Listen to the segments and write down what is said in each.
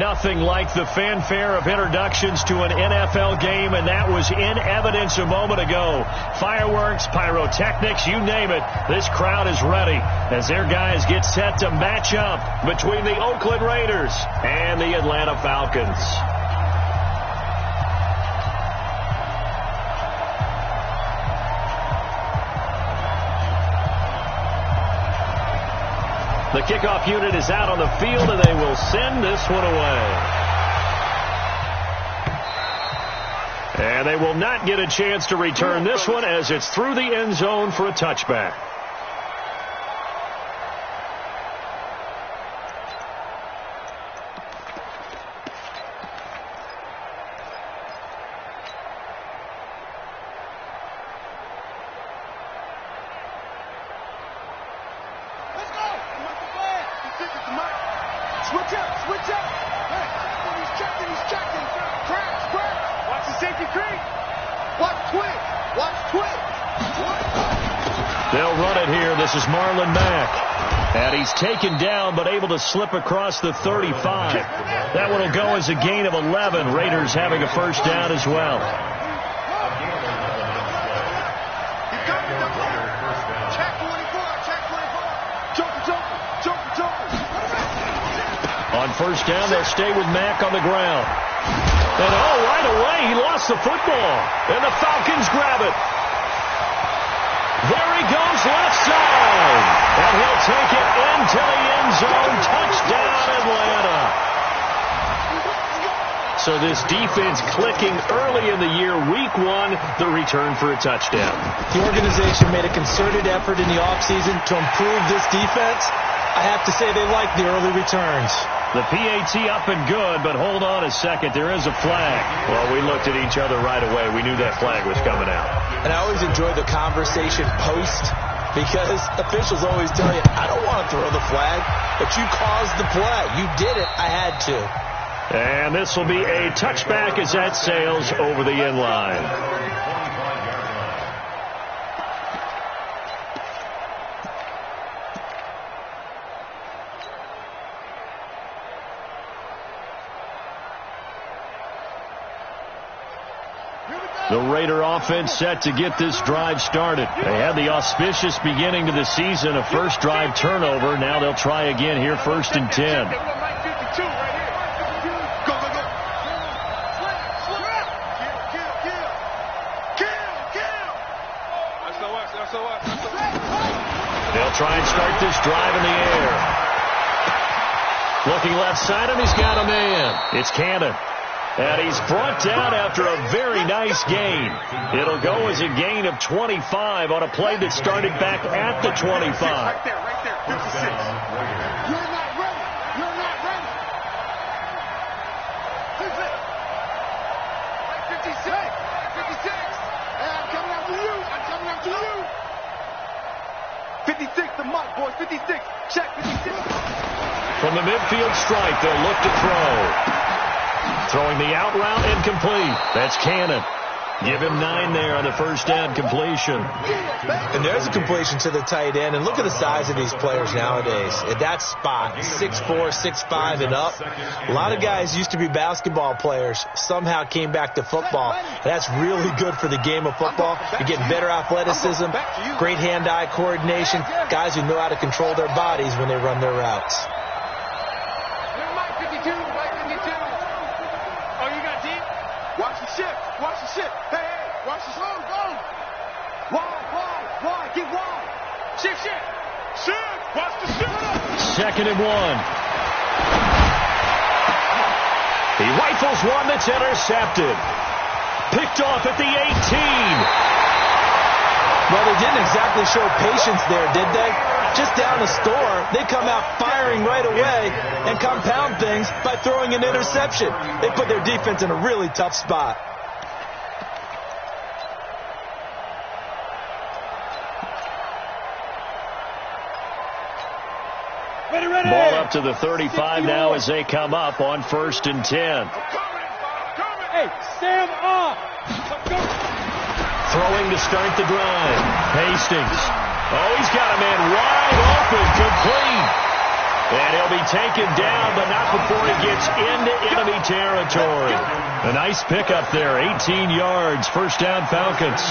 Nothing like the fanfare of introductions to an NFL game, and that was in evidence a moment ago. Fireworks, pyrotechnics, you name it. This crowd is ready as their guys get set to match up between the Oakland Raiders and the Atlanta Falcons. The kickoff unit is out on the field, and they will send this one away. And they will not get a chance to return this one as it's through the end zone for a touchback. Taken down, but able to slip across the 35. That one will go as a gain of 11. Raiders having a first down as well. On first down, they'll stay with Mack on the ground. And right away, he lost the football. And the Falcons grab it. There he goes, left side. And he'll take it into the end zone. Touchdown, Atlanta. So this defense clicking early in the year. Week 1, the return for a touchdown. The organization made a concerted effort in the offseason to improve this defense. I have to say they like the early returns. The PAT up and good, but hold on a second. There is a flag. Well, we looked at each other right away. We knew that flag was coming out. And I always enjoy the conversation post because officials always tell you, I don't want to throw the flag, but you caused the play. You did it. I had to. And this will be a touchback as that sails over the end line. The Raider offense set to get this drive started. They had the auspicious beginning to the season, a first drive turnover. Now they'll try again here, 1st and 10. They'll try and start this drive in the air. Looking left side, and he's got a man. It's Cannon. And he's brought down after a very nice gain. It'll go as a gain of 25 on a play that started back at the 25. Right there, 56. You're not ready. You're not ready. 56. 56. And I'm coming after you. I'm coming after you. 56, the mark, boys. 56. Check, 56. From the midfield stripe, they'll look to throw. Throwing the out route incomplete. That's Cannon. Give him 9 there on the first down completion. And there's a completion to the tight end. And look at the size of these players nowadays. At that spot, 6'4", 6'5", and up. A lot of guys used to be basketball players. Somehow came back to football. And that's really good for the game of football. You're getting better athleticism, great hand-eye coordination, guys who know how to control their bodies when they run their routes. Watch the shift. Watch the shift. Hey, watch the slow. Go. Wide. Get wide. Shift. Watch the shift. 2nd and 1. He rifles one that's intercepted. Picked off at the 18. Well, they didn't exactly show patience there, did they? Just down the store, they come out firing right away and compound things by throwing an interception. They put their defense in a really tough spot. Ready. Ball up to the 35 now as they come up on 1st and 10. Hey, stand up. Throwing to start the drive. Hastings. Oh, he's got a man wide open, complete. And he'll be taken down, but not before he gets into enemy territory. A nice pickup there, 18 yards, first down Falcons.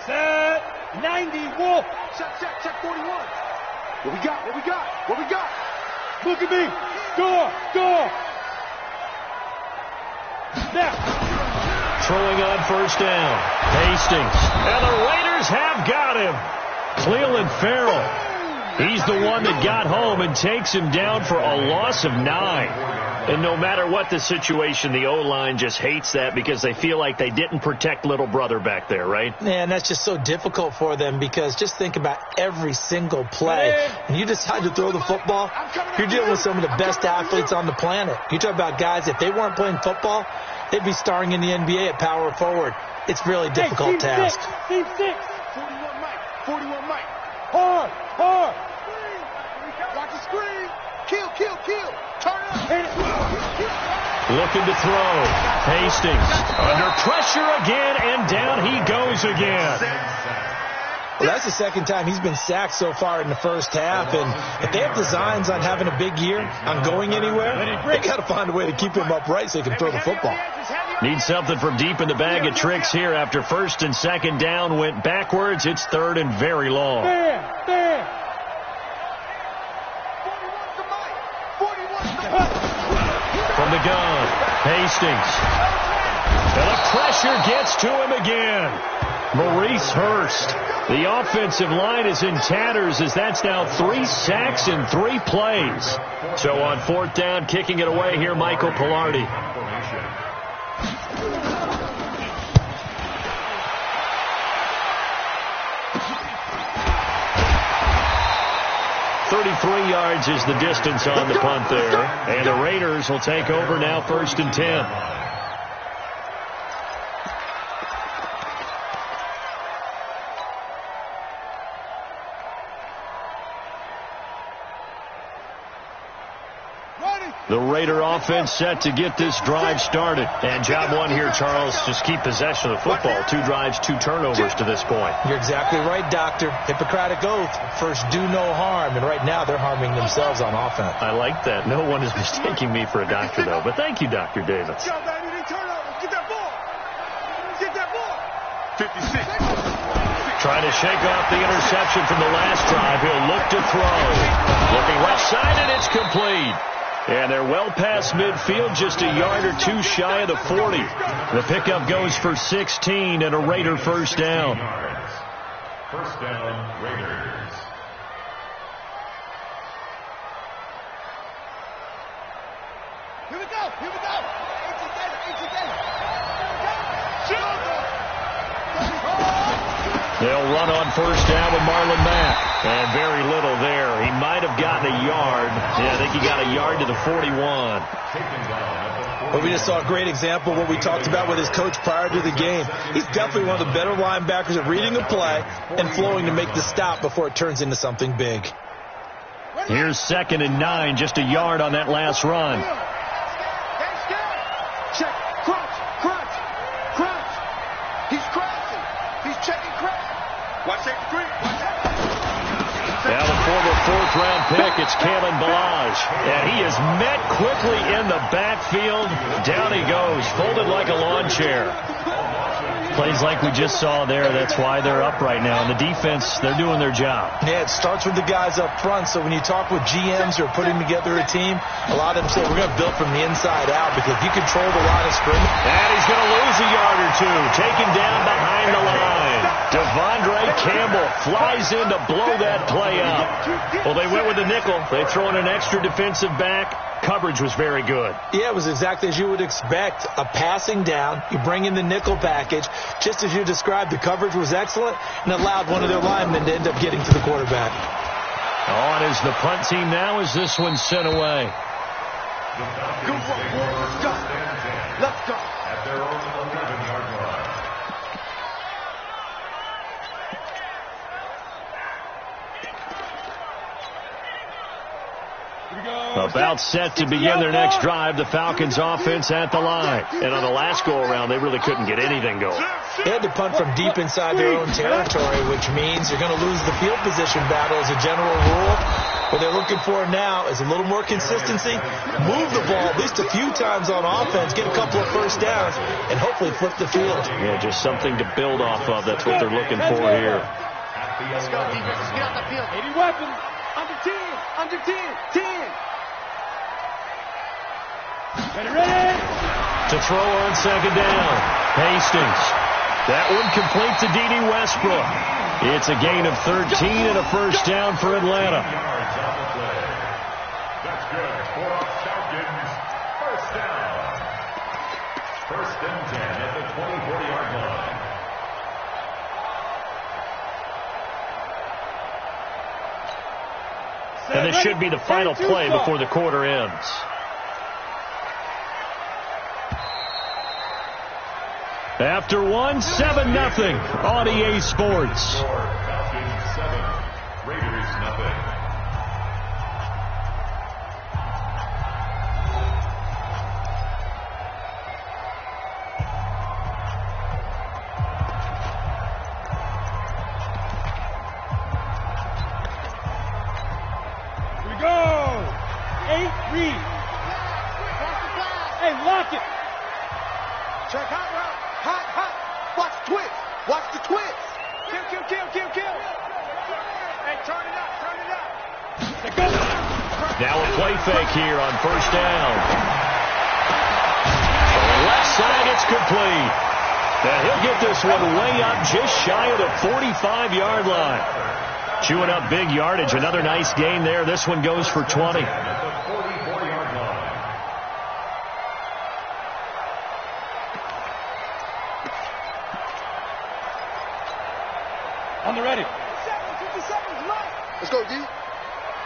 Set 90, Wolf. Check 41. What we got? Look at me. Go. Snap. Throwing on first down. Hastings. And the Raiders have got him. Clelin Ferrell. He's the one that got home and takes him down for a loss of 9. And no matter what the situation, the O-line just hates that because they feel like they didn't protect little brother back there, right? Yeah, and that's just so difficult for them because just think about every single play. When you decide to throw the football, you're dealing with some of the best athletes on the planet. You talk about guys, if they weren't playing football, they'd be starring in the NBA at power forward. It's a really difficult task. Team 6. 41 Mike. Hard. Watch the screen. Kill. Turn up. Looking to throw. Hastings under pressure again, and down he goes again. Well, that's the second time he's been sacked so far in the first half, and if they have designs on having a big year, on going anywhere, they got to find a way to keep him upright so he can throw the football. Need something from deep in the bag of tricks here after first and second down went backwards. It's third and very long. There. From the gun, Hastings. And the pressure gets to him again. Maurice Hurst. The offensive line is in tatters as that's now 3 sacks in 3 plays. So on fourth down, kicking it away here, Michael Pilardi. 33 yards is the distance on the punt there. And the Raiders will take over now, first and 10. The Raider offense set to get this drive started. And job one here, Charles, just keep possession of the football. 2 drives, 2 turnovers to this point. You're exactly right, Doctor. Hippocratic oath. First, do no harm. And right now, they're harming themselves on offense. I like that. No one is mistaking me for a doctor, though. But thank you, Dr. Davis. Get that ball. 56. Trying to shake off the interception from the last drive. He'll look to throw. Looking left side, and it's complete. And they're well past midfield, just a yard or 2 shy of the 40. The pickup goes for 16 and a Raider first down. First down, Raiders. Here we go. They'll run on first down with Marlon Mack. And very little there. He might have gotten a yard. Yeah, I think he got a yard to the 41. But we just saw a great example of what we talked about with his coach prior to the game. He's definitely one of the better linebackers at reading a play and flowing to make the stop before it turns into something big. Here's 2nd and 9, just a yard on that last run. Check. Crunch. He's crouching. He's checking crouch. Watch that screen. Now the former 4th-round pick, it's Kalen Ballage. And he is met quickly in the backfield. Down he goes, folded like a lawn chair. Plays like we just saw there. That's why they're up right now. And the defense, they're doing their job. Yeah, it starts with the guys up front. So when you talk with GMs who are putting together a team, a lot of them say we're going to build from the inside out because if you control the line of scrimmage. And he's going to lose a yard or 2. Taken down behind the line. Devondre Campbell flies in to blow that play up. Well, they went with the nickel. They throw in an extra defensive back. Coverage was very good. Yeah, it was exactly as you would expect. A passing down. You bring in the nickel package. Just as you described, the coverage was excellent and allowed one of their linemen to end up getting to the quarterback. On is the punt team now as this one's sent away. Let's go. At their own 11-yard line. About set to begin their next drive, the Falcons offense at the line. And on the last go-around, they really couldn't get anything going. They had to punt from deep inside their own territory, which means you're going to lose the field position battle as a general rule. What they're looking for now is a little more consistency, move the ball at least a few times on offense, get a couple of first downs, and hopefully flip the field. Yeah, just something to build off of. That's what they're looking for here. Let's go, defense. Let's get out the field. 80 weapons. Under 10. Under 10. 10. Ready. To throw on second down. Hastings. That one complete to D.D. Westbrook. It's a gain of 13 and a first down for Atlanta. That's good for Falcons. First down. First and 10 at the 24-yard line. And this should be the final play before the quarter ends. After 7-0 on EA Sports. Falcons 7, Raiders nothing. Here we go. 8 read. Hey, lock it. Check hot route. Hot. Watch the twist. Watch the twist. Kill. Hey, turn it up. Now a play fake here on first down. On the left side, it's complete. And he'll get this one way up just shy of the 45-yard line. Chewing up big yardage. Another nice gain there. This one goes for 20. On the ready. 57 right. Let's go, D.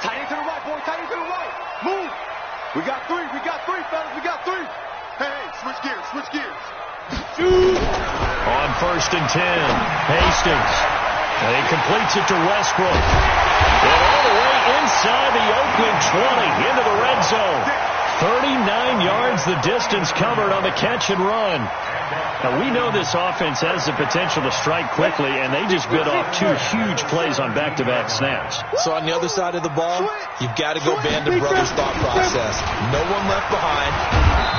Tight end to the right, boy. Tight end to the right. Move. We got three, fellas. We got three. Hey, switch gears. Shoot. On first and 10, Hastings. And he completes it to Westbrook. And all the way inside the Oakland 20 into the red zone. 39 yards the distance covered on the catch and run. Now, we know this offense has the potential to strike quickly, and they just bit off 2 huge plays on back-to-back snaps. So on the other side of the ball, you've got to go Band of Brothers thought process. No one left behind,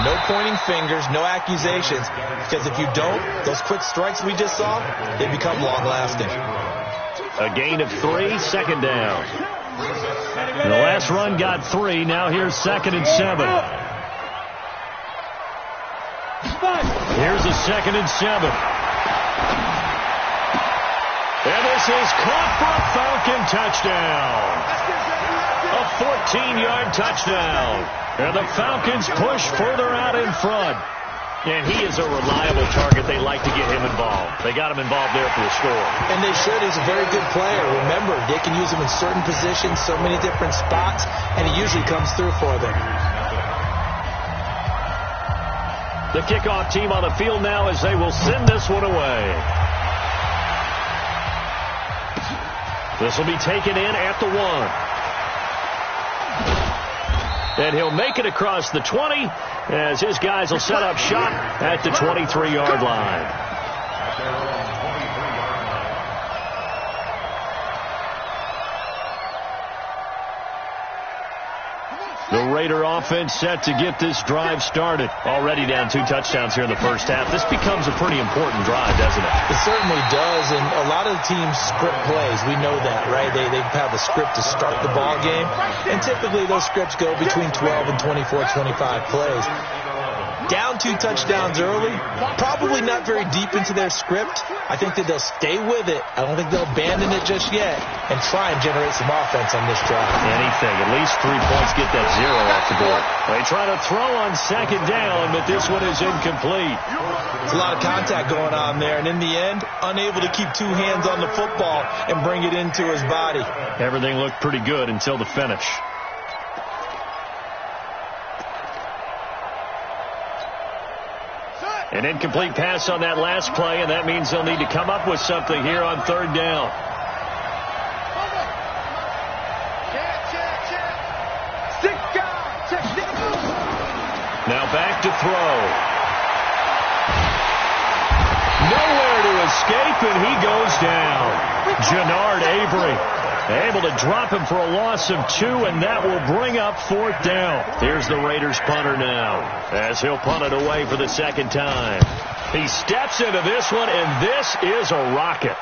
no pointing fingers, no accusations, because if you don't, those quick strikes we just saw, they become long-lasting. A gain of 3, second down. And the last run got 3. Now here's second and 7. Here's a second and 7. And this is caught for a Falcon touchdown. A 14-yard touchdown. And the Falcons push further out in front. And he is a reliable target. They like to get him involved. They got him involved there for the score. And they should. He's a very good player. Remember, they can use him in certain positions, so many different spots, and he usually comes through for them. The kickoff team on the field now as they will send this one away. This will be taken in at the 1. And he'll make it across the 20 as his guys will set up shop at the 23-yard line. The Raider offense set to get this drive started. Already down 2 touchdowns here in the first half. This becomes a pretty important drive, doesn't it? It certainly does, and a lot of the teams script plays. We know that, right? They have a script to start the ball game, and typically those scripts go between 12 and 24, 25 plays. Down 2 touchdowns early, probably not very deep into their script. I think that they'll stay with it. I don't think they'll abandon it just yet and try and generate some offense on this drive. Anything. At least 3 points, get that 0 off the board. They try to throw on second down, but this one is incomplete. There's a lot of contact going on there, and in the end, unable to keep 2 hands on the football and bring it into his body. Everything looked pretty good until the finish. An incomplete pass on that last play, and that means they'll need to come up with something here on third down. Check. 6 guys. Now back to throw. Nowhere to escape, and he goes down. Jannard Avery able to drop him for a loss of 2, and that will bring up 4th down. Here's the Raiders punter now, as he'll punt it away for the 2nd time. He steps into this one, and this is a rocket.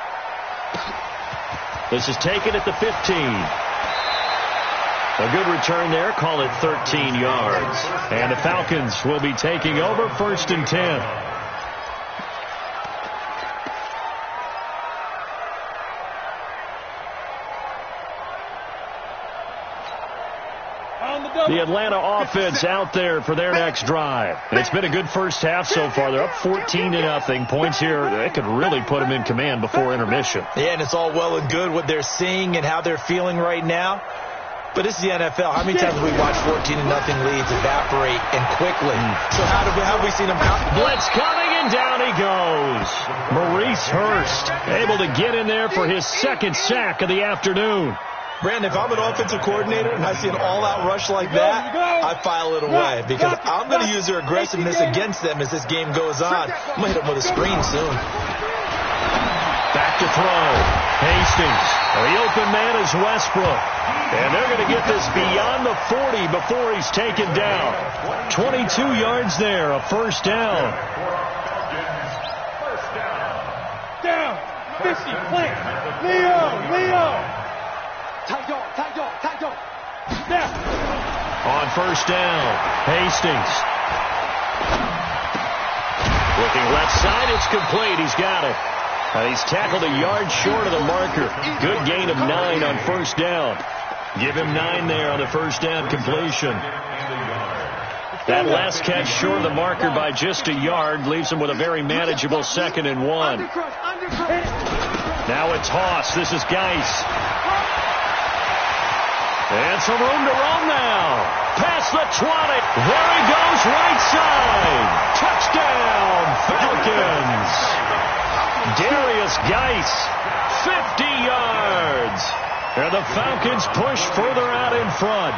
This is taken at the 15. A good return there. Call it 13 yards. And the Falcons will be taking over 1st and 10. The Atlanta offense out there for their next drive. And it's been a good first half so far. They're up 14-0. Points here, they could really put them in command before intermission. Yeah, and it's all well and good what they're seeing and how they're feeling right now. But this is the NFL. How many times have we watched 14-0 leads evaporate and quickly? So how have we seen them out? Blitz coming, and down he goes. Maurice Hurst able to get in there for his 2nd sack of the afternoon. Brandon, if I'm an offensive coordinator and I see an all-out rush like that, I file it away because I'm going to use their aggressiveness against them as this game goes on. I'm going to hit them with a screen soon. Back to throw. Hastings. The open man is Westbrook. And they're going to get this beyond the 40 before he's taken down. 22 yards there, a 1st down. Down. 50. Plant. Leo. Tight dog. Down. On 1st down, Hastings. Looking left side, it's complete. He's got it. He's tackled a yard short of the marker. Good gain of 9 on 1st down. Give him 9 there on the 1st down completion. That last catch short of the marker by just a yard leaves him with a very manageable 2nd and 1. Now a toss. This is Geis. And some room to run now. Past the 20. There he goes, right side. Touchdown, Falcons. Darius Geis, 50 yards. And the Falcons push further out in front.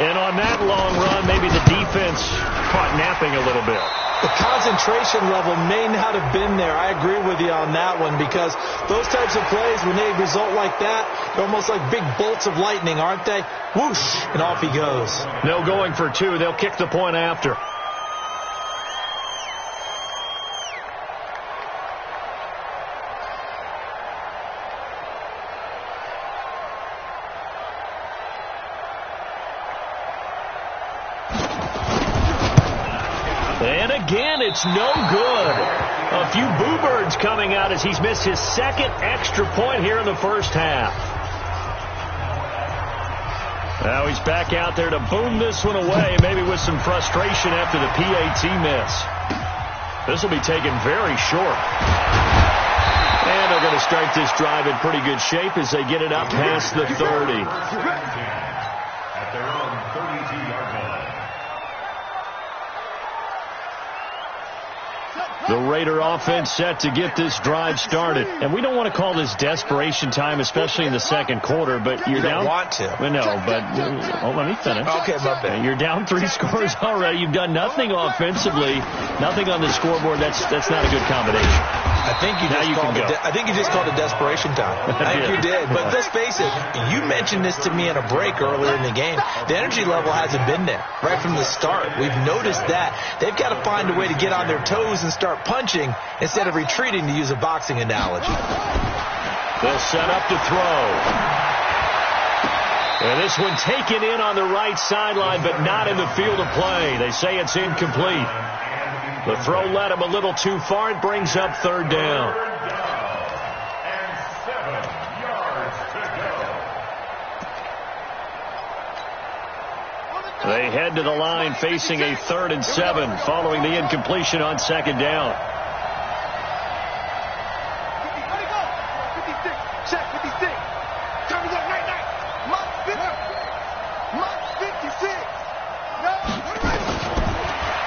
And on that long run, maybe the defense caught napping a little bit. The concentration level may not have been there. I agree with you on that one because those types of plays, when they result like that, they're almost like big bolts of lightning, aren't they? Whoosh, and off he goes. No going for 2. They'll kick the point after. And again, it's no good. A few boo birds coming out as he's missed his 2nd extra point here in the 1st half. Now he's back out there to boom this one away, maybe with some frustration after the PAT miss. This will be taken very short. And they're going to start this drive in pretty good shape as they get it up past the 30. At their own 32-yard line. The Raider offense set to get this drive started. And we don't want to call this desperation time, especially in the 2nd quarter, but you're down. You don't want to. No, but let me finish. Okay, my bad. You're down 3 scores already. You've done nothing offensively, nothing on the scoreboard. That's not a good combination. I think you just called it desperation time. I think you did. But let's face it, you mentioned this to me in a break earlier in the game. The energy level hasn't been there right from the start. We've noticed that. They've got to find a way to get on their toes and start punching instead of retreating, to use a boxing analogy. They'll set up to throw. And this one taken in on the right sideline, but not in the field of play. They say it's incomplete. The throw led him a little too far. It brings up 3rd down. And 7 yards to go. They head to the line facing a 3rd and 7 following the incompletion on 2nd down.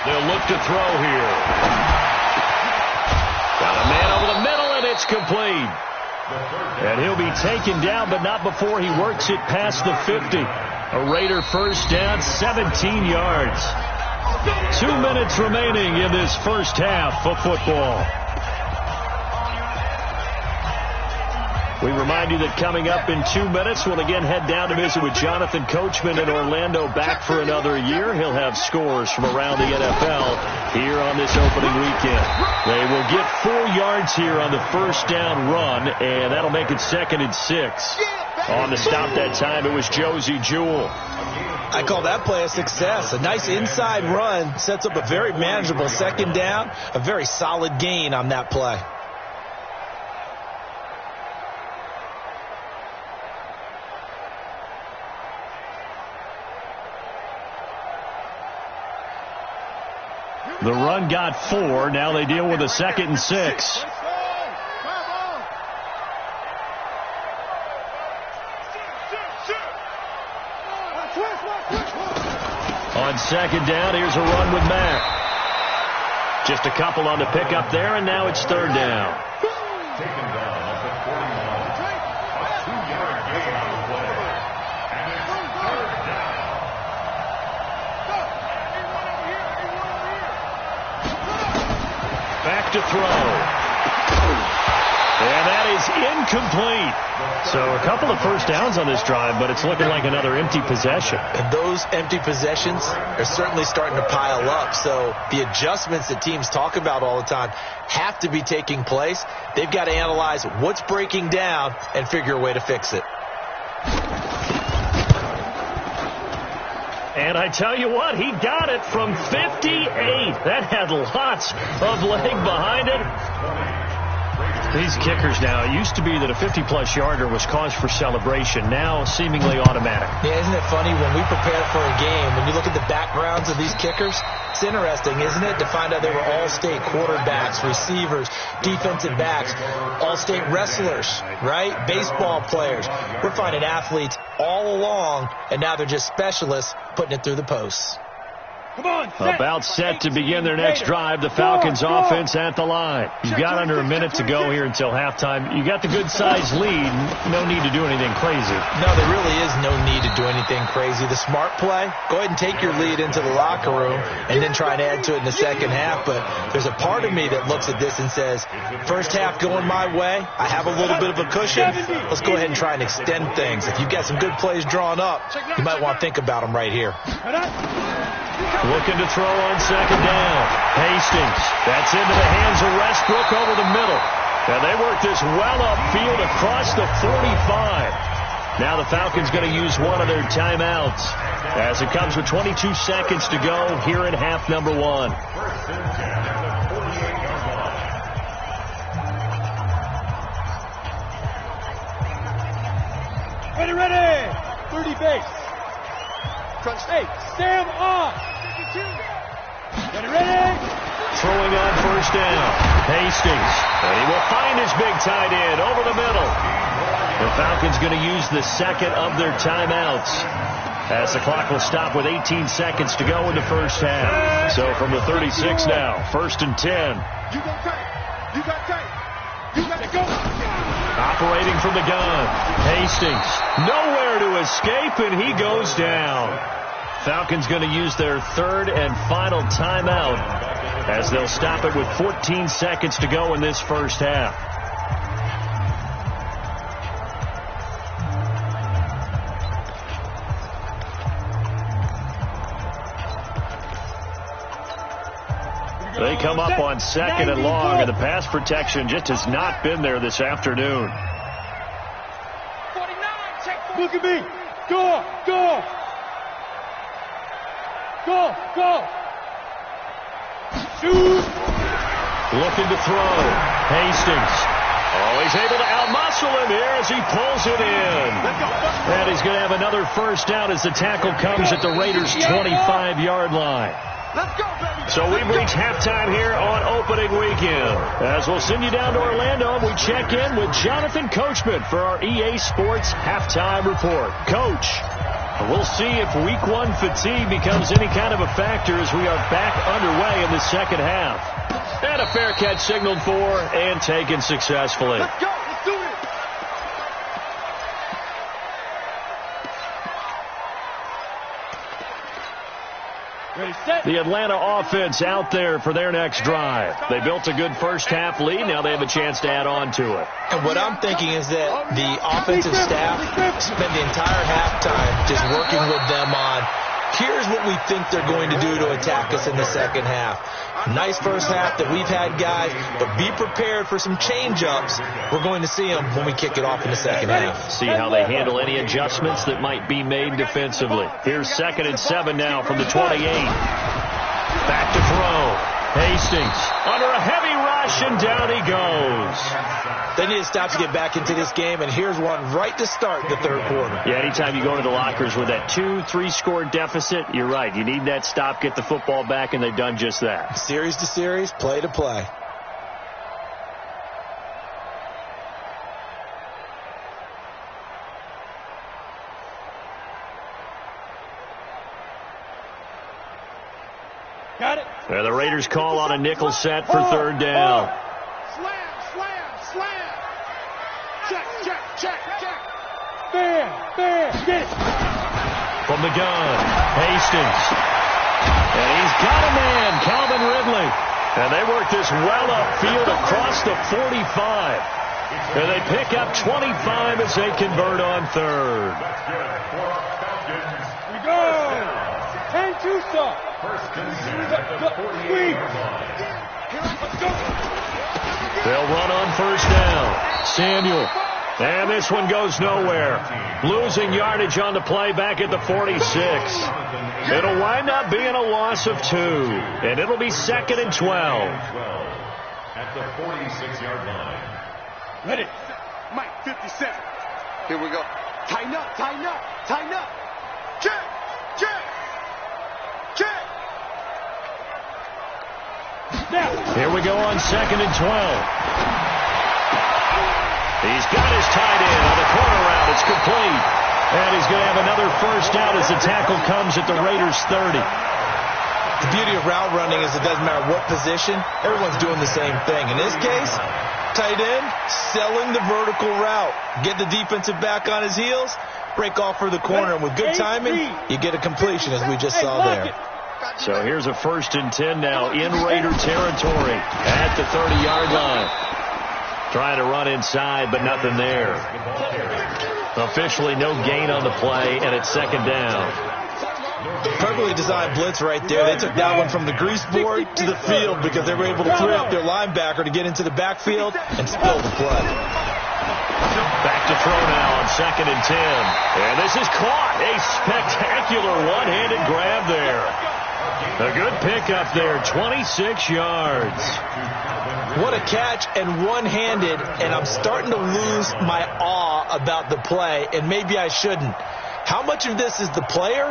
They'll look to throw here. Got a man over the middle, and it's complete. And he'll be taken down, but not before he works it past the 50. A Raider 1st down, 17 yards. 2 minutes remaining in this first half of football. We remind you that coming up in 2 minutes, we'll again head down to visit with Jonathan Coachman in Orlando, back for another year. He'll have scores from around the NFL here on this opening weekend. They will get 4 yards here on the first down run, and that'll make it 2nd and 6. On the stop that time, it was Josie Jewell. I call that play a success. A nice inside run sets up a very manageable 2nd down, a very solid gain on that play. The run got 4. Now they deal with a 2nd and 6. On 2nd down, here's a run with Mack. Just a couple on the pickup there, and now it's 3rd down. Taken down at the 41. A 2-yard gain on the play. And it's 3rd down. Back to throw. And that is incomplete. So a couple of first downs on this drive, but it's looking like another empty possession. And those empty possessions are certainly starting to pile up. So the adjustments that teams talk about all the time have to be taking place. They've got to analyze what's breaking down and figure a way to fix it. And I tell you what, he got it from 58. That had lots of leg behind it. These kickers now, it used to be that a 50-plus yarder was cause for celebration. Now, seemingly automatic. Yeah, isn't it funny when we prepare for a game, when you look at the backgrounds of these kickers, it's interesting, isn't it, to find out they were all-state quarterbacks, receivers, defensive backs, all-state wrestlers, right? Baseball players. We're finding athletes all along, and now they're just specialists putting it through the posts. About set to begin their next drive. The Falcons offense at the line. You've got under a minute to go here until halftime. You got the good-sized lead. No need to do anything crazy. No, there really is no need to do anything crazy. The smart play, go ahead and take your lead into the locker room and then try and add to it in the second half. But there's a part of me that looks at this and says, first half going my way, I have a little bit of a cushion. Let's go ahead and try and extend things. If you've got some good plays drawn up, you might want to think about them right here. Looking to throw on second down. Hastings. That's into the hands of Westbrook over the middle. And they work this well upfield across the 45. Now the Falcons going to use one of their timeouts as it comes with 22 seconds to go here in half number 1. Ready. 30 base. Crunch. Hey, stand on. Ready. Throwing on first down. Hastings. And he will find his big tight end over the middle. The Falcons going to use the second of their timeouts as the clock will stop with 18 seconds to go in the first half. So from the 36 now, 1st and 10. You got tight. You got tight. You got to go. Operating from the gun. Hastings. Nowhere to escape, and he goes down. Falcons going to use their third and final timeout as they'll stop it with 14 seconds to go in this first half. They come up on 2nd and long, and the pass protection just has not been there this afternoon. 49, look at me. Go. Shoot. Looking to throw. Hastings. Oh, he's able to outmuscle him here as he pulls it in. And he's going to have another first down as the tackle comes at the Raiders' 25-yard line. Let's go, baby. So we've reached halftime here on opening weekend. As we'll send you down to Orlando, we check in with Jonathan Coachman for our EA Sports halftime report. Coach, we'll see if week 1 fatigue becomes any kind of a factor as we are back underway in the second half. And a fair catch signaled for and taken successfully. Let's go. Let's do it. The Atlanta offense out there for their next drive. They built a good first-half lead. Now they have a chance to add on to it. And what I'm thinking is that the offensive staff spent the entire halftime just working with them on, here's what we think they're going to do to attack us in the second half. Nice first half that we've had, guys, but be prepared for some change-ups. We're going to see them when we kick it off in the second half. See how they handle any adjustments that might be made defensively. Here's 2nd and 7 now from the 28. Back to throw. Hastings under a heavy rush, and down he goes. They need to stop to get back into this game, and here's one right to start the third quarter. Yeah, anytime you go to the lockers with that 2-3 score deficit, you're right. You need that stop, get the football back, and they've done just that. Series to series, play to play. Got it. The Raiders call on a nickel set for third down. Slam, slam, slam. Check, check, check, check. Bam, bam, get it. From the gun, Hastings. And he's got a man, Calvin Ridley. And they work this well upfield across the 45. And they pick up 25 as they convert on third. Here we go. 10-2 stop. They'll run on first down. Samuel. And this one goes nowhere. Losing yardage on the play back at the 46. It'll wind up being a loss of 2. And it'll be 2nd and 12. At the 46-yard line. Ready. Mike, 57. Here we go. Tighten up, tighten up, tighten up. Check, check, check. Now. Here we go on 2nd and 12. He's got his tight end on the corner route. It's complete. And he's going to have another first down as the tackle comes at the Raiders' 30. The beauty of route running is it doesn't matter what position. Everyone's doing the same thing. In this case, tight end, selling the vertical route. Get the defensive back on his heels, break off for the corner. And with good timing, you get a completion as we just saw there. So here's a 1st and 10 now in Raider territory at the 30-yard line. Trying to run inside, but nothing there. Officially no gain on the play, and it's 2nd down. Perfectly designed blitz right there. They took that one from the grease board to the field because they were able to free up their linebacker to get into the backfield and spill the play. Back to throw now on 2nd and 10. And this is caught. A spectacular one-handed grab there. A good pickup there, 26 yards. What a catch, and one-handed, and I'm starting to lose my awe about the play, and maybe I shouldn't. How much of this is the player?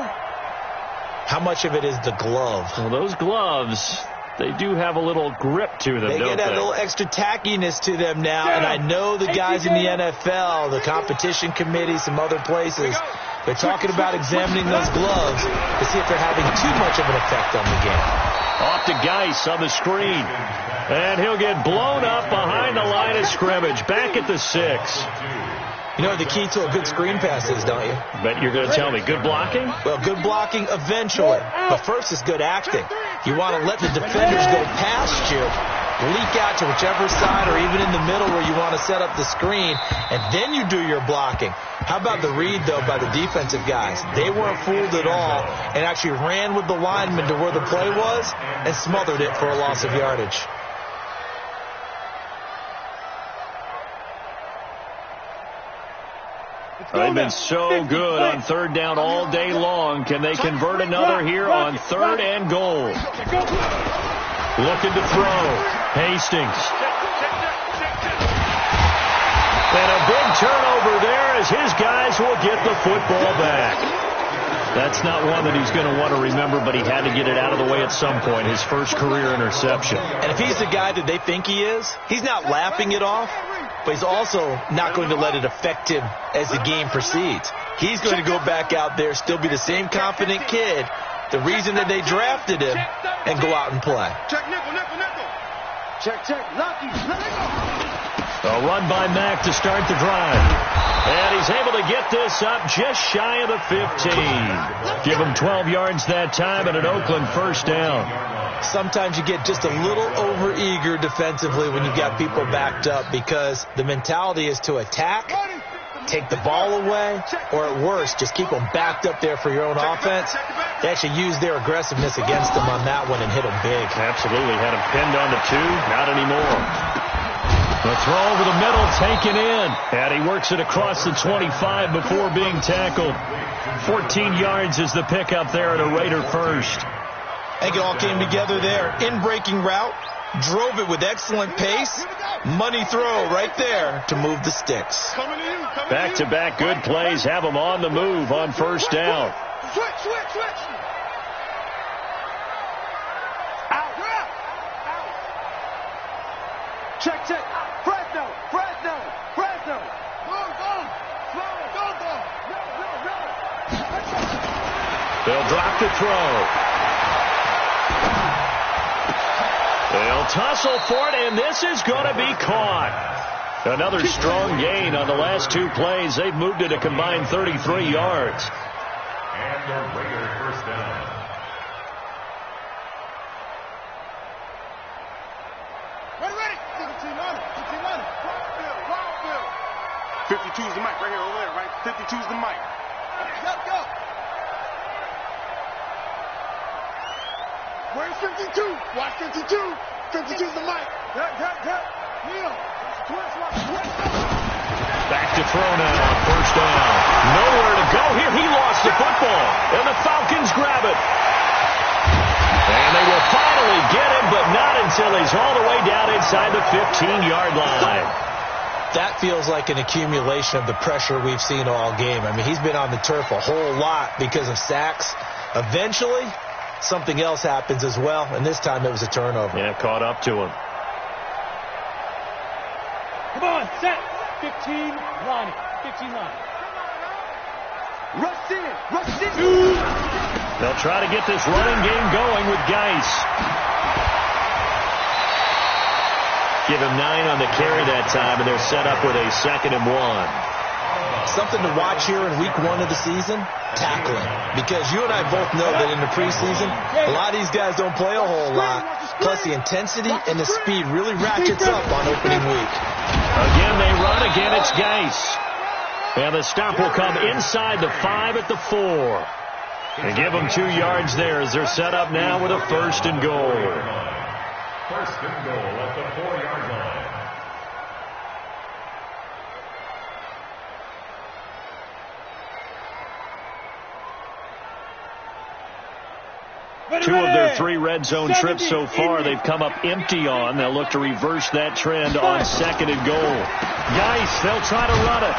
How much of it is the glove? Well, those gloves, they do have a little grip to them, They don't get that they? little extra tackiness to them now, and I know the guys in the NFL, the competition committee, some other places, they're talking about examining those gloves to see if they're having too much of an effect on the game. Off to Geis on the screen. And he'll get blown up behind the line of scrimmage. Back at the 6. You know what the key to a good screen pass is, don't you? Bet you're going to tell me. Good blocking? Well, good blocking eventually. But first is good acting. You want to let the defenders go past you, leak out to whichever side or even in the middle where you want to set up the screen, and then you do your blocking. How about the read, though, by the defensive guys? They weren't fooled at all and actually ran with the lineman to where the play was and smothered it for a loss of yardage. They've been so good on third down all day long. Can they convert another here on 3rd and goal? Looking to throw. Hastings. And a big turnover there as his guys will get the football back. That's not one that he's going to want to remember, but he had to get it out of the way at some point, his first career interception. And if he's the guy that they think he is, he's not laughing it off, but he's also not going to let it affect him as the game proceeds. He's going to go back out there, still be the same confident kid, the reason that they drafted him, and go out and play. Check nickel, nickel, nickel. Check, check, lucky, let it go. A run by Mack to start the drive. And he's able to get this up just shy of the 15. Give him 12 yards that time and an Oakland first down. Sometimes you get just a little over-eager defensively when you've got people backed up because the mentality is to attack, take the ball away, or at worst, just keep them backed up there for your own offense. They actually used their aggressiveness against them on that one and hit them big. Absolutely. Had him pinned on the 2. Not anymore. The throw over the middle, taken in. And he works it across the 25 before being tackled. 14 yards is the pickup there at a Raider first. I think it all came together there. In-breaking route, drove it with excellent pace. Money throw right there to move the sticks. Back-to-back good plays have him on the move on first down. Switch. Out. Check. Fresno. They'll drop the throw. They'll tussle for it, and this is going to be caught. Another strong gain on the last 2 plays. They've moved it a combined 33 yards. And the Raider first down. Ready. 52's the mic right here, over there, right? 52's the mic. Go. Where's 52? Watch 52. 52's the mic. Neil. Back to throw now on first down. Nowhere to go here. He lost the football, and the Falcons grab it. And they will finally get him, but not until he's all the way down inside the 15-yard line. That feels like an accumulation of the pressure we've seen all game. I mean, he's been on the turf a whole lot because of sacks. Eventually, something else happens as well, and this time it was a turnover. Yeah, caught up to him. Come on, set. 15, Lonnie. 15, Lonnie. Rush in. They'll try to get this running game going with Geis. Give him 9 on the carry that time, and they're set up with a 2nd and 1. Something to watch here in week 1 of the season, tackling. Because you and I both know that in the preseason, a lot of these guys don't play a whole lot. Plus the intensity and the speed really ratchets up on opening week. Again, they run. Again, it's Geis. And the stop will come inside the 5 at the 4. And give them 2 yards there as they're set up now with a 1st and goal. 1st and goal at the 4-yard line. Two of their 3 red zone trips so far they've come up empty on. They'll look to reverse that trend on 2nd and goal. Geis, they'll try to run it.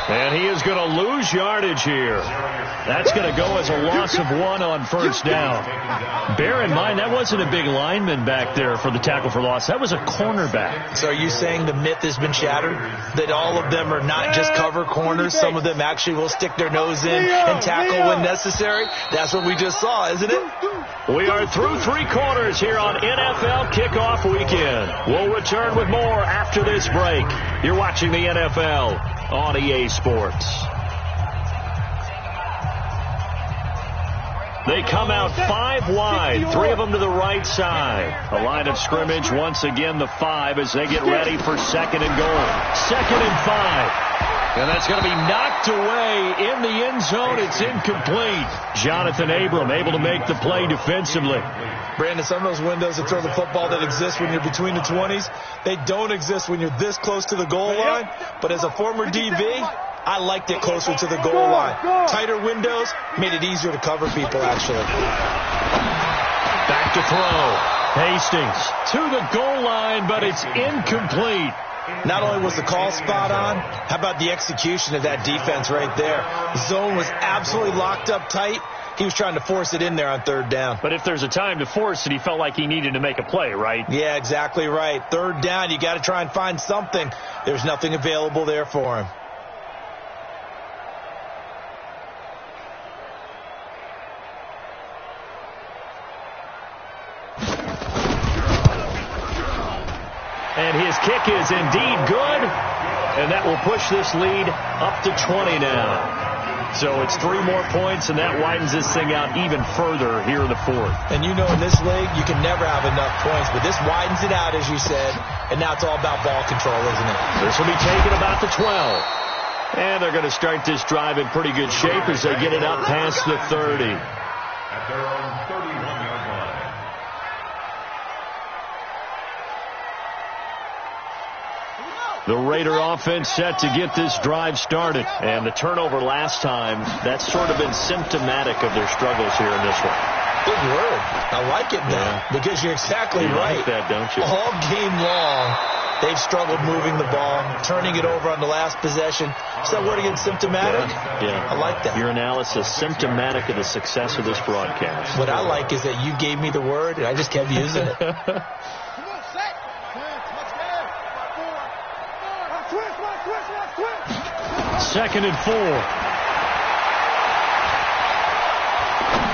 And he is going to lose yardage here. That's going to go as a loss of 1 on first down. Bear in mind, that wasn't a big lineman back there for the tackle for loss. That was a cornerback. So are you saying the myth has been shattered? That all of them are not just cover corners? Some of them actually will stick their nose in and tackle when necessary? That's what we just saw, isn't it? We are through 3 quarters here on NFL Kickoff Weekend. We'll return with more after this break. You're watching the NFL on EA Sports. They come out 5 wide, 3 of them to the right side. The line of scrimmage, once again, the 5 as they get ready for 2nd and goal. 2nd and 5. And that's going to be knocked away in the end zone. It's incomplete. Jonathan Abram able to make the play defensively. Brandon, some of those windows that throw the football that exist when you're between the 20s, they don't exist when you're this close to the goal line. But as a former DB, I liked it closer to the goal line. Tighter windows made it easier to cover people, actually. Back to throw. Hastings to the goal line, but it's incomplete. Not only was the call spot on, how about the execution of that defense right there? The zone was absolutely locked up tight. He was trying to force it in there on 3rd down. But if there's a time to force it, he felt like he needed to make a play, right? Yeah, exactly right. 3rd down, you got to try and find something. There's nothing available there for him. And And his kick is indeed good. And that will push this lead up to 20 now. So it's 3 more points, and that widens this thing out even further here in the fourth. And you know in this league, you can never have enough points, but this widens it out, as you said, and now it's all about ball control, isn't it? This will be taken about the 12. And they're going to start this drive in pretty good shape as they get it up past the 30. At their own 31-yard line. The Raider offense set to get this drive started. And the turnover last time, that's sort of been symptomatic of their struggles here in this one. Good word. I like it now, because you're exactly right. Like that, don't you? All game long, they've struggled moving the ball, turning it over on the last possession. Is that word again, symptomatic? Yeah. I like that. Your analysis, symptomatic of the success of this broadcast. What I like is that you gave me the word, and I just kept using it. Second and 4.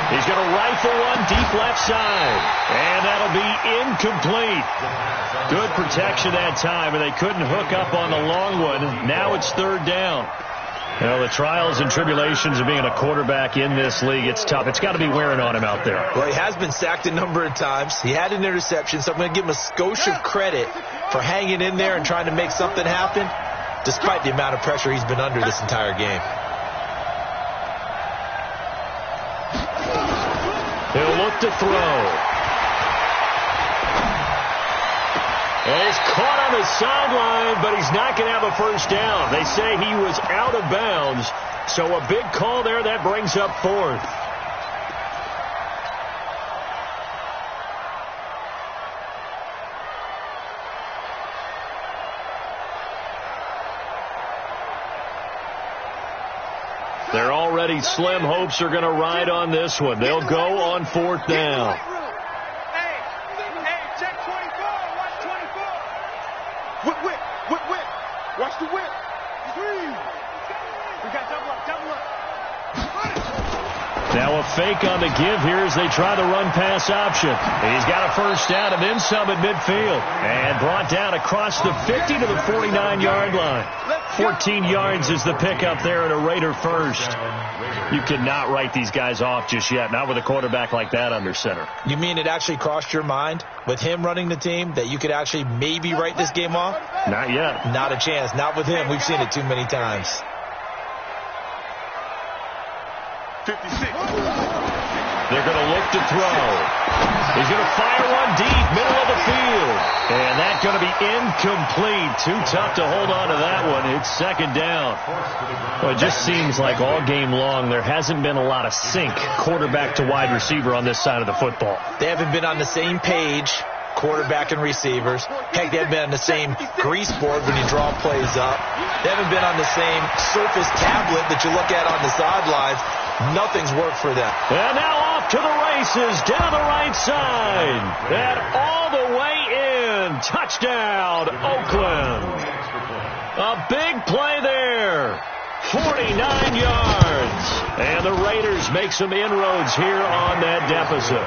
He's going to rifle one deep left side. And that'll be incomplete. Good protection that time, and they couldn't hook up on the long one. Now it's third down. Well, the trials and tribulations of being a quarterback in this league, it's tough. It's got to be wearing on him out there. Well, he has been sacked a number of times. He had an interception, so I'm going to give him a skosh of credit for hanging in there and trying to make something happen, despite the amount of pressure he's been under this entire game. He'll look to throw. And he's caught on the sideline, but he's not going to have a first down. They say he was out of bounds, so a big call there. That brings up fourth. They're already slim hopes are going to ride on this one. They'll go on fourth down. Hey, check 24. Watch 24. Whip. Watch the whip. We got double up. Now a fake on the give here as they try the run-pass option. He's got a first down and then some at midfield. And brought down across the 50 to the 49-yard line. 14 yards is the pickup there at a Raider first. You cannot write these guys off just yet, not with a quarterback like that under center. You mean it actually crossed your mind, with him running the team, that you could actually maybe write this game off? Not yet. Not a chance. Not with him. We've seen it too many times. 56. They're going to look to throw. He's going to fire one deep, middle of the field. And that's going to be incomplete. Too tough to hold on to that one. It's second down. Well, it just seems like all game long there hasn't been a lot of sync quarterback to wide receiver on this side of the football. They haven't been on the same page, quarterback and receivers. Heck, they haven't been on the same grease board when you draw plays up. They haven't been on the same Surface tablet that you look at on the sidelines. Nothing's worked for them. And now off to the races down the right side. And all the way in. Touchdown, Oakland. A big play there. 49 yards. And the Raiders make some inroads here on that deficit.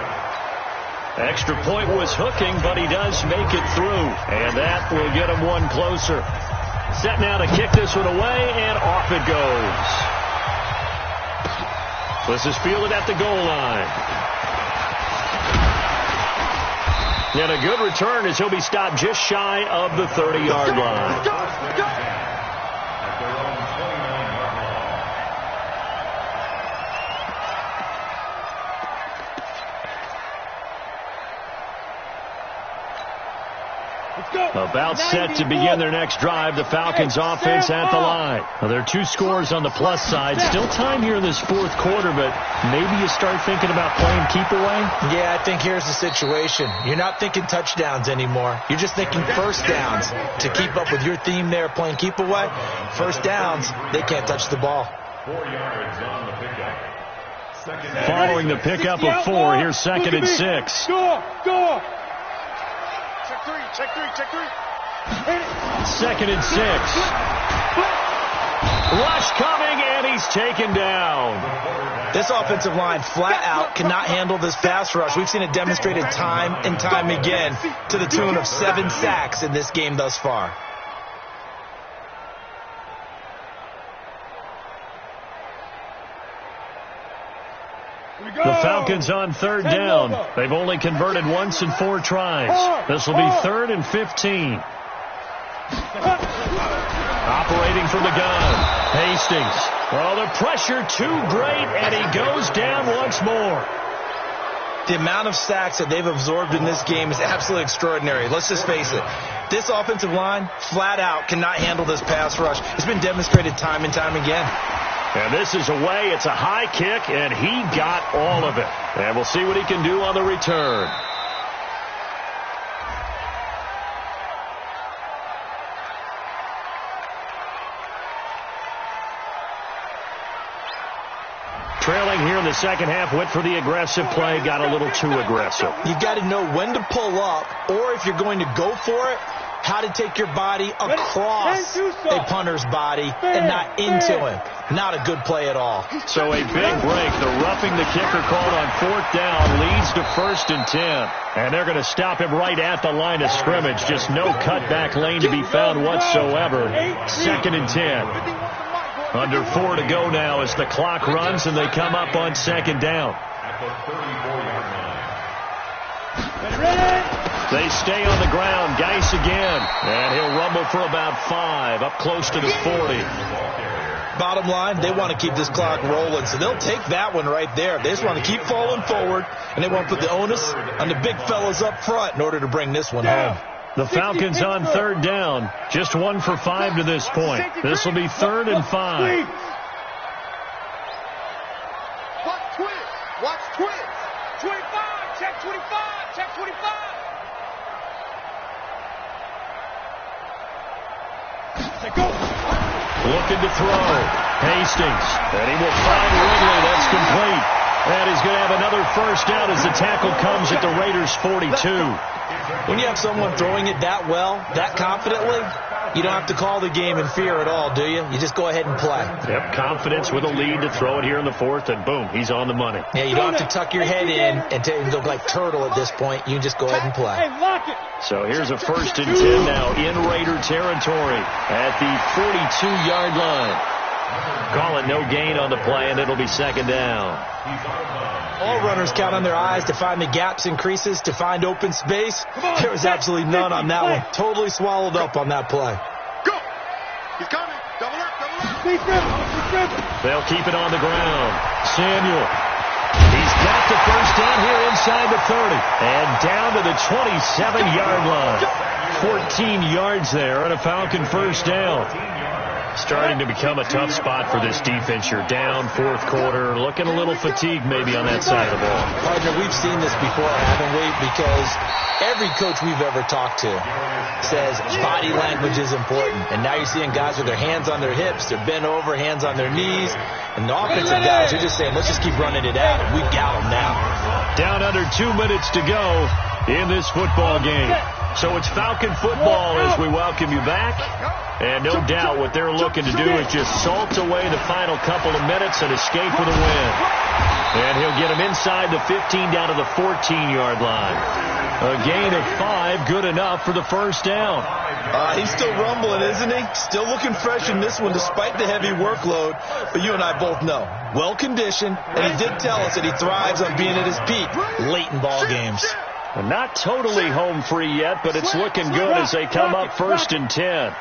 Extra point was hooking, but he does make it through. And that will get him one closer. Set now to kick this one away, and off it goes. This is fielded at the goal line. And a good return as he'll be stopped just shy of the 30-yard line. About set to begin their next drive. The Falcons offense at the line. Well, there are 2 scores on the plus side. Still time here in this fourth quarter, but maybe you start thinking about playing keep away? Yeah, I think here's the situation. You're not thinking touchdowns anymore. You're just thinking first downs. To keep up with your theme there, playing keep away, first downs, they can't touch the ball. 4 yards on the pickup. Following the pickup of 4, here's second and 6. Go. Check three. Second and 6. Rush coming, and he's taken down. This offensive line flat out cannot handle this pass rush. We've seen it demonstrated time and time again to the tune of 7 sacks in this game thus far. The Falcons on 3rd down. They've only converted once in 4 tries. This will be 3rd and 15. Operating from the gun. Hastings. Oh, the pressure too great, and he goes down once more. The amount of sacks that they've absorbed in this game is absolutely extraordinary. Let's just face it. This offensive line, flat out, cannot handle this pass rush. It's been demonstrated time and time again. And this is away. It's a high kick, and he got all of it. And we'll see what he can do on the return. Trailing here in the second half, went for the aggressive play, got a little too aggressive. You got to know when to pull up, or if you're going to go for it, how to take your body across a punter's body and not into him. Not a good play at all. So a big break. The roughing the kicker called on 4th down leads to 1st and 10. And they're going to stop him right at the line of scrimmage. Just no cutback lane to be found whatsoever. 2nd and 10. Under 4 to go now as the clock runs and they come up on 2nd down. They stay on the ground. Geis again. And he'll rumble for about 5, up close to the 40. Bottom line, they want to keep this clock rolling, so they'll take that one right there. They just want to keep falling forward, and they want to put the onus on the big fellas up front in order to bring this one home. The Falcons on 3rd down. Just 1 for 5 to this point. This will be 3rd and 5. Watch twins. Watch twins. 25. Check 25. Check 25. Go. Looking to throw. Hastings. And he will find Ridley. That's complete. And he's going to have another 1st down as the tackle comes at the Raiders' 42. When you have someone throwing it that well, that confidently, you don't have to call the game in fear at all, do you? You just go ahead and play. Yep, confidence with a lead to throw it here in the 4th, and boom, he's on the money. Yeah, you don't have to tuck your head in and look like turtle at this point. You just go ahead and play. Hey, lock it. So here's a 1st and 10 now in Raider territory at the 42-yard line. Call it no gain on the play, and it'll be 2nd down. All runners count on their eyes to find the gaps and creases, to find open space. There was absolutely none on that one. Totally swallowed up on that play. Go. He's coming. Double up. Double up. They'll keep it on the ground. Samuel. He's got the 1st down here inside the 30. And down to the 27-yard line. 14 yards there and a Falcon 1st down. Starting to become a tough spot for this defense. You're down 4th quarter, looking a little fatigued maybe on that side of the ball. Partner, we've seen this before, haven't we? Because every coach we've ever talked to says body language is important. And now you're seeing guys with their hands on their hips, they're bent over, hands on their knees. And the offensive guys are just saying, let's just keep running it out. And we've got them now. Down under 2 minutes to go in this football game. So it's Falcon football as we welcome you back. And no doubt what they're looking to do is just salt away the final couple of minutes and escape with a win. And he'll get him inside the 15 down to the 14-yard line. A gain of 5, good enough for the 1st down. He's still rumbling, isn't he? Still looking fresh in this one despite the heavy workload. But you and I both know, well-conditioned, and he did tell us that he thrives on being at his peak late in ball games. And not totally home free yet, but it's looking good as they come up 1st and 10.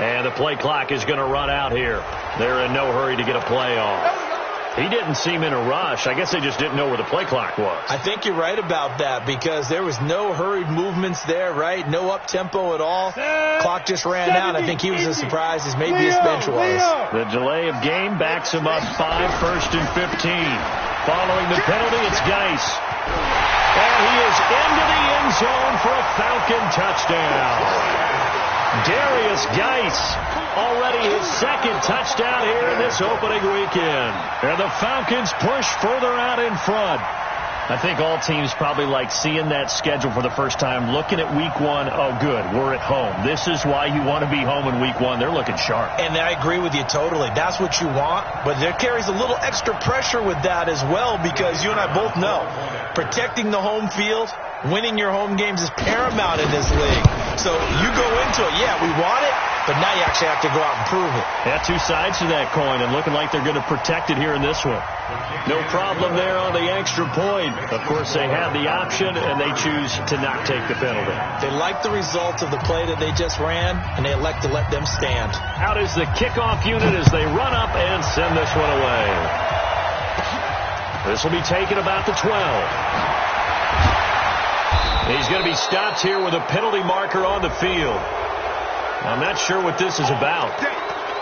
And the play clock is going to run out here. They're in no hurry to get a play off. He didn't seem in a rush. I guess they just didn't know where the play clock was. I think you're right about that because there was no hurried movements there, right? No up-tempo at all. Clock just ran out. I think he was as surprised as maybe his bench was. The delay of game backs him up 5, 1st and 15. Following the penalty, it's Geis. And he is into the end zone for a Falcon touchdown. Darius Geis, already his 2nd touchdown here in this opening weekend. And the Falcons push further out in front. I think all teams probably like seeing that schedule for the first time, looking at week one. Oh, good, we're at home. This is why you want to be home in week one. They're looking sharp. And I agree with you totally. That's what you want, but there carries a little extra pressure with that as well, because you and I both know protecting the home field, winning your home games is paramount in this league. So you go into it, yeah, we want it, but now you actually have to go out and prove it. Yeah, two sides to that coin, and looking like they're going to protect it here in this one. No problem there on the extra point. Of course, they have the option, and they choose to not take the penalty. They like the result of the play that they just ran, and they elect to let them stand. Out is the kickoff unit as they run up and send this one away. This will be taken about the 12. He's going to be stopped here with a penalty marker on the field. I'm not sure what this is about.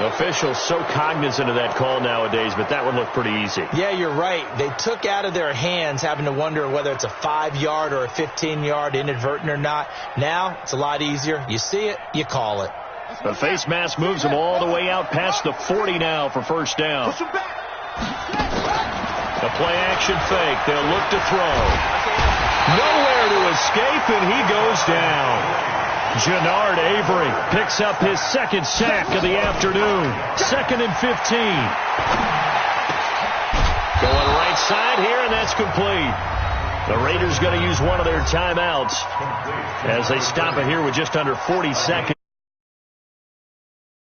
Officials so cognizant of that call nowadays, but that one looked pretty easy. Yeah, you're right. They took out of their hands having to wonder whether it's a 5-yard or a 15-yard inadvertent or not. Now, it's a lot easier. You see it, you call it. The face mask moves them all the way out past the 40 now for first down. The play-action fake. They'll look to throw. Nowhere to escape, and he goes down. Jannard Avery picks up his second sack of the afternoon. 2nd and 15. Going right side here, and that's complete. The Raiders going to use one of their timeouts as they stop it here with just under 40 seconds.